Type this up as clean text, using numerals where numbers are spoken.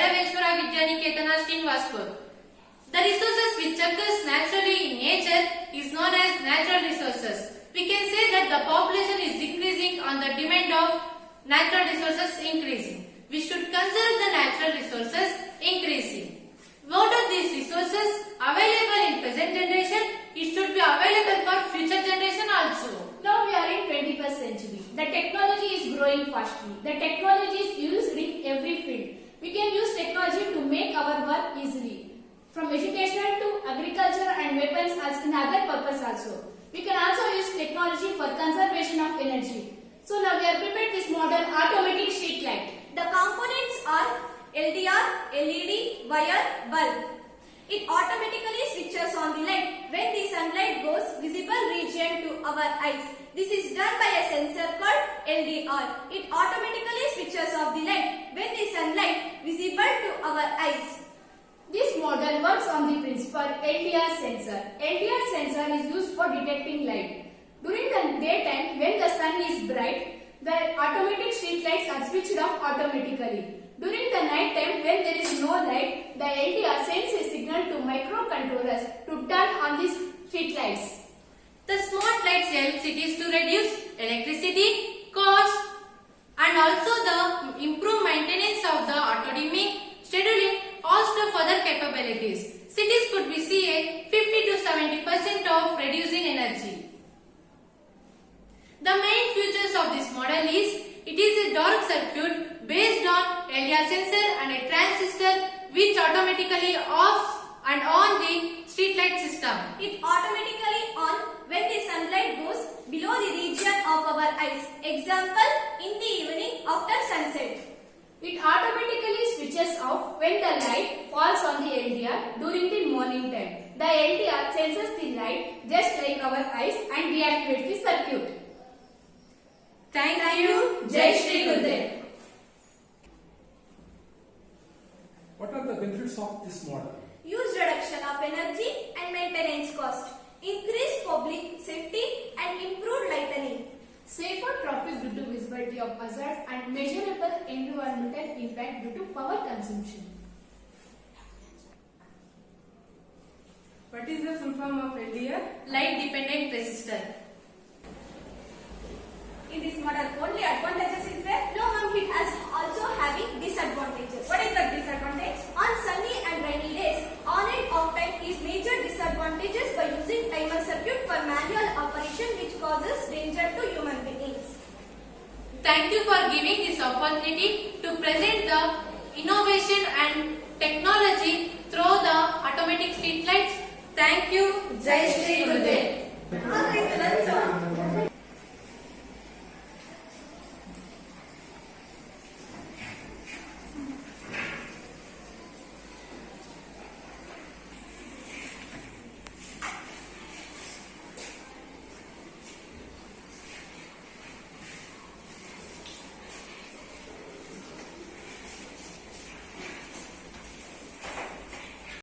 Yaraveshwara Vidyanikeetana Srinivasapur. The resources which occurs naturally in nature is known as natural resources. We can say that the population is decreasing and the demand of natural resources increasing. We should conserve the natural resources increasing. What are these resources available in present generation? It should be available for future generation also. Now we are in 21st century. The technology is growing fastly. The technology is used in every field. We can use technology to make our work easily. From educational to agriculture and weapons as in other purpose also. We can also use technology for conservation of energy. So now we have prepared this model automatic street light. The components are LDR, LED, wire, bulb. It automatically switches on the light when the sunlight goes visible region to our eyes. This is done by a sensor called LDR. It automatically switches off the light when the sunlight visible to our eyes. This model works on the principle LDR sensor. LDR sensor is used for detecting light. During the daytime when the sun is bright, the automatic street lights are switched off automatically. During the night time when there is no light, the LDR sends a signal to microcontrollers to turn on these street lights. The smart lights help cities to reduce electricity cost and also the improve maintenance of the auto dimming, scheduling, also further capabilities. Cities could be see a 50 to 70% of reducing energy. The main features of this model is it is a dark circuit based on LDR sensor and a transistor which automatically offs and on the street light system. It automatically on when the sunlight goes below the region of our eyes. Example, in the evening after sunset. It automatically switches off when the light falls on the LDR during the morning time. The LDR senses the light just like our eyes and deactivates the circuit. Thank you. Jai Shri Gurudev. What are the benefits of this model? Use reduction of energy and maintenance cost. Increase public safety and improved lighting. Safer traffic due to visibility of hazards and measurable environmental impact due to power consumption. What is the full form of LDR? Light dependent resistor. In this model only advantages is there? No ma'am, it has also having disadvantages. What is the disadvantage? On sunny and rainy days, on and off time is major disadvantages by using timer circuit for manual operation which causes danger to human beings. Thank you for giving this opportunity to present the innovation and technology through the automatic street lights. Thank you. Jai Shri Gurudev. All right,